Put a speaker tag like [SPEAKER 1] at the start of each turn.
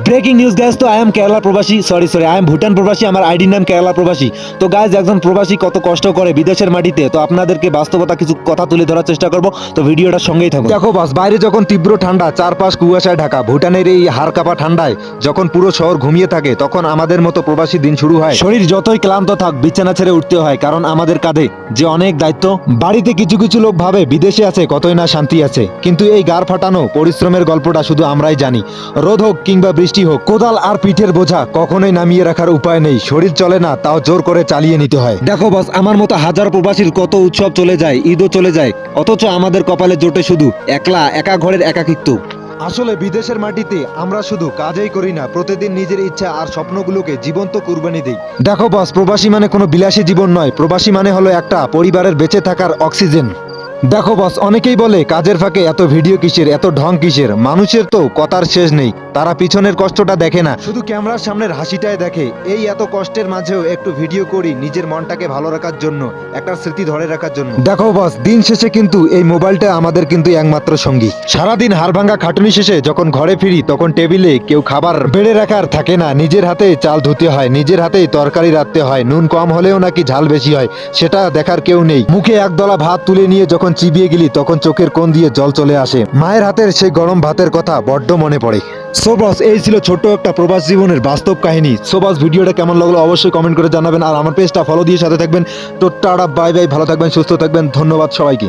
[SPEAKER 1] Breaking news guys, তো I am Kerala প্রবাসী, sorry I am Bhutan প্রবাসী। আমার আইডির নাম কেরালা প্রবাসী। তো গাইজ, একজন প্রবাসী কত কষ্ট করে বিদেশের মাটিতে, তো আপনাদেরকে বাস্তবতা কিছু কথা তুলে ধরার চেষ্টা করব। তো ভিডিওটা সঙ্গেই থাকুন। দেখো বাস, বাইরে যখন তীব্র ঠান্ডা, চারপাশ কুয়াশায় ঢাকা, ভুটানের এই হাড় কাঁপা ঠান্ডায় যখন পুরো শহর ঘুমিয়ে থাকে, তখন আমাদের মতো প্রবাসী দিন শুরু হয়। শরীর যতই ক্লান্ত থাক, বিছানা ছেড়ে উঠতে হয়, কারণ আমাদের কাঁধে যে অনেক দায়িত্ব। বাড়িতে কিছু কিছু লোক ভাবে বিদেশে আছে কতই না শান্তি আছে, কিন্তু এই গাড় ফাটানো পরিশ্রমের গল্পটা শুধু আমরাই জানি। রোদ হোক কিংবা বৃষ্টি হোক, কোদাল আর পিঠের বোঝা কখনোই নামিয়ে রাখার উপায় নেই। শরীর চলে না, তাও জোর করে চালিয়ে নিতে হয়। দেখো বস, আমার মতো হাজার প্রবাসীর কত উৎসব চলে যায়, ঈদও চলে যায়, অথচ আমাদের কপালে জোটে শুধু একা ঘরের একাকিত্ব। আসলে বিদেশের মাটিতে আমরা শুধু কাজই করি না, প্রতিদিন নিজের ইচ্ছা আর স্বপ্নগুলোকে জীবন্ত কুরবানি দেই। দেখো বস, প্রবাসী মানে কোনো বিলাসী জীবন নয়, প্রবাসী মানে হলো একটা পরিবারের বেঁচে থাকার অক্সিজেন। দেখো বস, অনেকেই বলে কাজের ফাঁকে এত ভিডিও কিসের, এত ঢং কিসের। মানুষের তো কথার শেষ নেই, তারা পিছনের কষ্টটা দেখে না, শুধু ক্যামেরার সামনের হাসিটাই দেখে। এই এত কষ্টের মাঝেও একটু ভিডিও করি নিজের মনটাকে ভালো রাখার জন্য, একটা স্মৃতি ধরে রাখার জন্য। দেখো বস, দিন শেষে কিন্তু এই মোবাইলটা আমাদের কিন্তু একমাত্র সঙ্গী। সারাদিন হাড়ভাঙ্গা খাটুনি শেষে যখন ঘরে ফিরি, তখন টেবিলে কেউ খাবার বেড়ে রাখার থাকে না, নিজের হাতে চাল ধুতে হয়, নিজের হাতেই তরকারি রাখতে হয়। নুন কম হলেও নাকি ঝাল বেশি হয়, সেটা দেখার কেউ নেই। মুখে একদলা ভাত তুলে নিয়ে যখন চিবিয়ে গেলি, তখন চোখের কোণ দিয়ে জল চলে আসে। মায়ের হাতের সেই গরম ভাতের কথা বড্ড মনে পড়ে। সো বস, এই ছিল ছোট্ট একটা প্রবাস জীবনের বাস্তব কাহিনী। সো বস, ভিডিওটা কেমন লাগলো অবশ্যই কমেন্ট করে জানাবেন, আর আমার পেজটা ফলো দিয়ে সাথে থাকবেন। তো টাটা, বাই বাই, ভালো থাকবেন, সুস্থ থাকবেন, ধন্যবাদ সবাইকে।